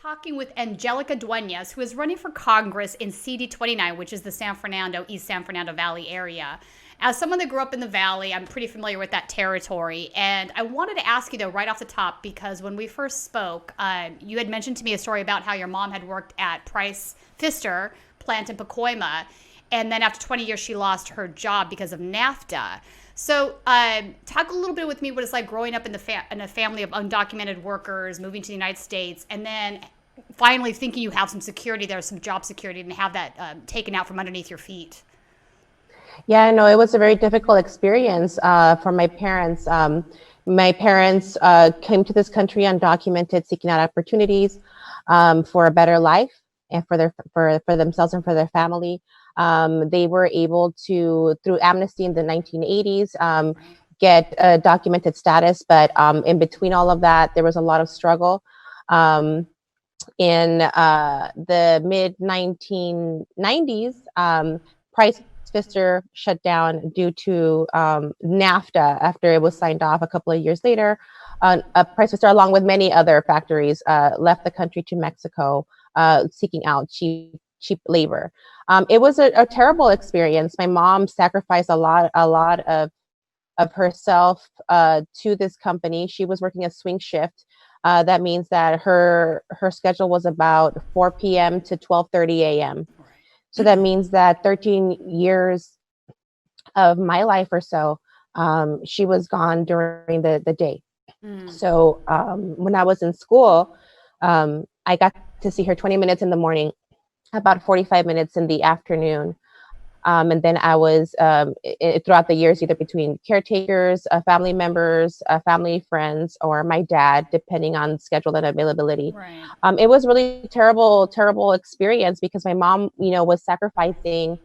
talking with Angelica Duenas, who is running for Congress in CD29, which is the East San Fernando Valley area. As someone that grew up in the Valley, I'm pretty familiar with that territory. And I wanted to ask you, though, right off the top, because when we first spoke, you had mentioned to me a story about how your mom had worked at Price Pfister plant in Pacoima. And then after 20 years, she lost her job because of NAFTA. So talk a little bit with me what it's like growing up in a family of undocumented workers, moving to the United States, and then finally thinking you have some security there, some job security, and have that taken out from underneath your feet. Yeah, no, it was a very difficult experience for my parents. My parents came to this country undocumented, seeking out opportunities for a better life and for themselves and for their family. They were able to, through amnesty in the 1980s, get a documented status. But in between all of that, there was a lot of struggle. In the mid 1990s, Price Pfister shut down due to NAFTA after it was signed off a couple of years later. Price Pfister, along with many other factories, left the country to Mexico, seeking out cheap labor. It was a terrible experience. My mom sacrificed a lot of herself to this company. She was working a swing shift. That means that her schedule was about 4 p.m. to 12:30 a.m. So that means that 13 years of my life or so, she was gone during the day. So when I was in school, I got to see her 20 minutes in the morning, about 45 minutes in the afternoon. And then I was throughout the years, either between caretakers, family members, family friends, or my dad, depending on schedule and availability. Right. It was really terrible experience because my mom, was sacrificing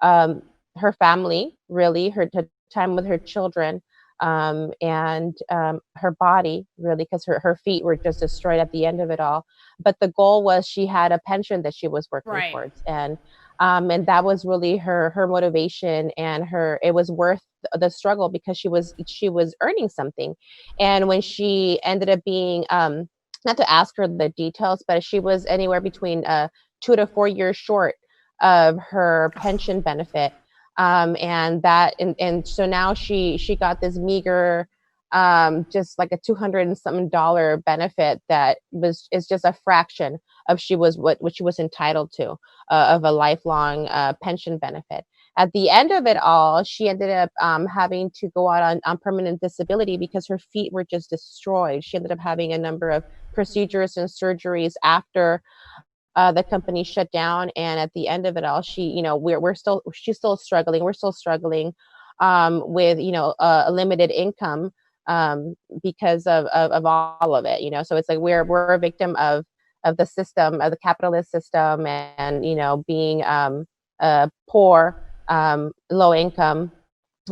her family, really, her time with her children, and her body, really, because her feet were just destroyed at the end of it all. But the goal was she had a pension that she was working Right. towards, and that was really her motivation, and it was worth the struggle because she was earning something. And when she ended up being, not to ask her the details, but she was anywhere between 2 to 4 years short of her pension benefit. And so now she got this meager, just like a $200 and something benefit that is just a fraction of what she was entitled to, of a lifelong pension benefit. At the end of it all, she ended up having to go out on permanent disability because her feet were just destroyed. She ended up having a number of procedures and surgeries after the company shut down. And at the end of it all, she's still struggling. We're still struggling with, a limited income because of all of it, so it's like we're a victim of the system, of the capitalist system, and being poor, low income.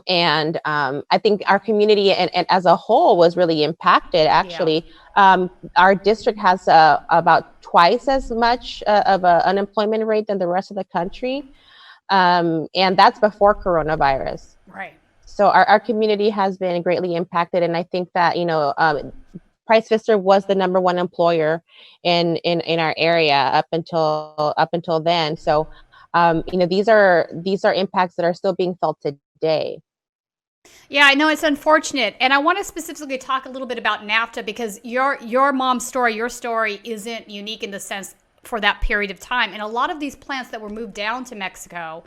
And I think our community and as a whole was really impacted. Actually, our district has about twice as much of an unemployment rate than the rest of the country, and that's before coronavirus. Right. So our community has been greatly impacted, and I think that Price Pfister was the number one employer in our area up until then. So these are impacts that are still being felt today. Yeah, I know it's unfortunate. And I want to specifically talk a little bit about NAFTA because your mom's story, your story isn't unique in the sense for that period of time. And a lot of these plants that were moved down to Mexico,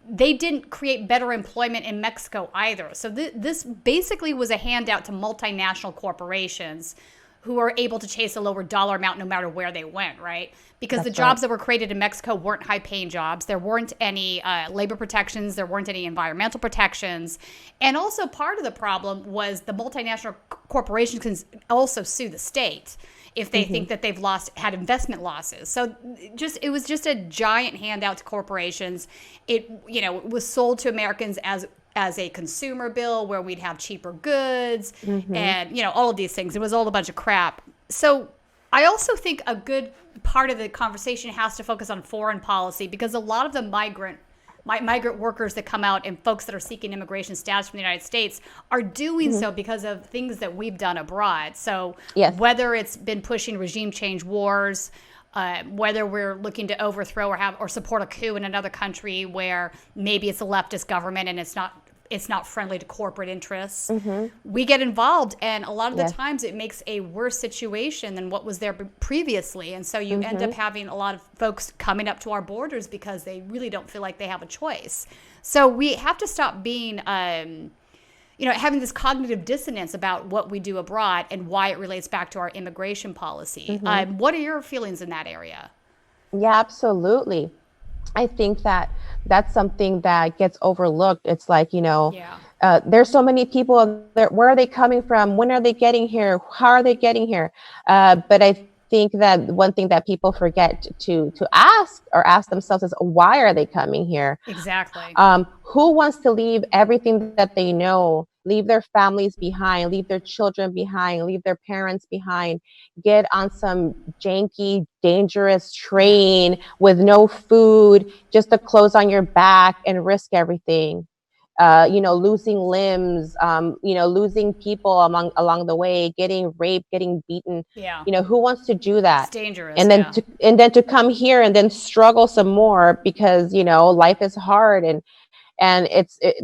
they didn't create better employment in Mexico either. So this basically was a handout to multinational corporations who are able to chase a lower dollar amount no matter where they went, right? Because the jobs that were created in Mexico weren't high-paying jobs. There weren't any labor protections. There weren't any environmental protections. And also part of the problem was the multinational corporations can also sue the state if they think that they've had investment losses. So it was just a giant handout to corporations. It was sold to Americans as a consumer bill where we'd have cheaper goods and, all of these things. It was all a bunch of crap. So I also think a good part of the conversation has to focus on foreign policy because a lot of the migrant workers that come out and folks that are seeking immigration status from the United States are doing so because of things that we've done abroad. So whether it's been pushing regime change wars, whether we're looking to overthrow or support a coup in another country where maybe it's a leftist government and it's not friendly to corporate interests. We get involved, and a lot of the times it makes a worse situation than what was there previously. And so you end up having a lot of folks coming up to our borders because they really don't feel like they have a choice. So we have to stop being, having this cognitive dissonance about what we do abroad and why it relates back to our immigration policy. What are your feelings in that area? Yeah, absolutely. I think that that's something that gets overlooked. It's like, there's so many people there. Where are they coming from? When are they getting here? How are they getting here? But I think that one thing that people forget to ask themselves is, why are they coming here? Exactly. Who wants to leave everything that they know, leave their families behind, leave their children behind, leave their parents behind, get on some janky, dangerous train with no food, just the clothes on your back, and risk everything? Losing limbs, losing people along the way, getting raped, getting beaten. Yeah. Who wants to do that? It's dangerous. And then to come here and then struggle some more because, life is hard, and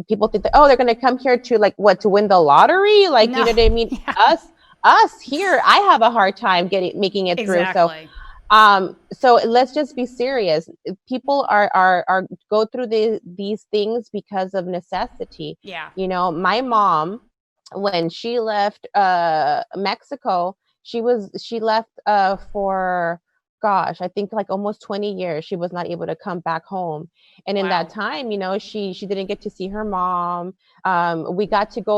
people think that, they're going to come here to to win the lottery. Like, No. You know what I mean? Yeah. Us here, I have a hard time making it Exactly. through. So let's just be serious. People are go through these things because of necessity. Yeah. My mom, when she left Mexico, she left for, gosh, I think like almost 20 years. She was not able to come back home. And in that time, she didn't get to see her mom. We got to go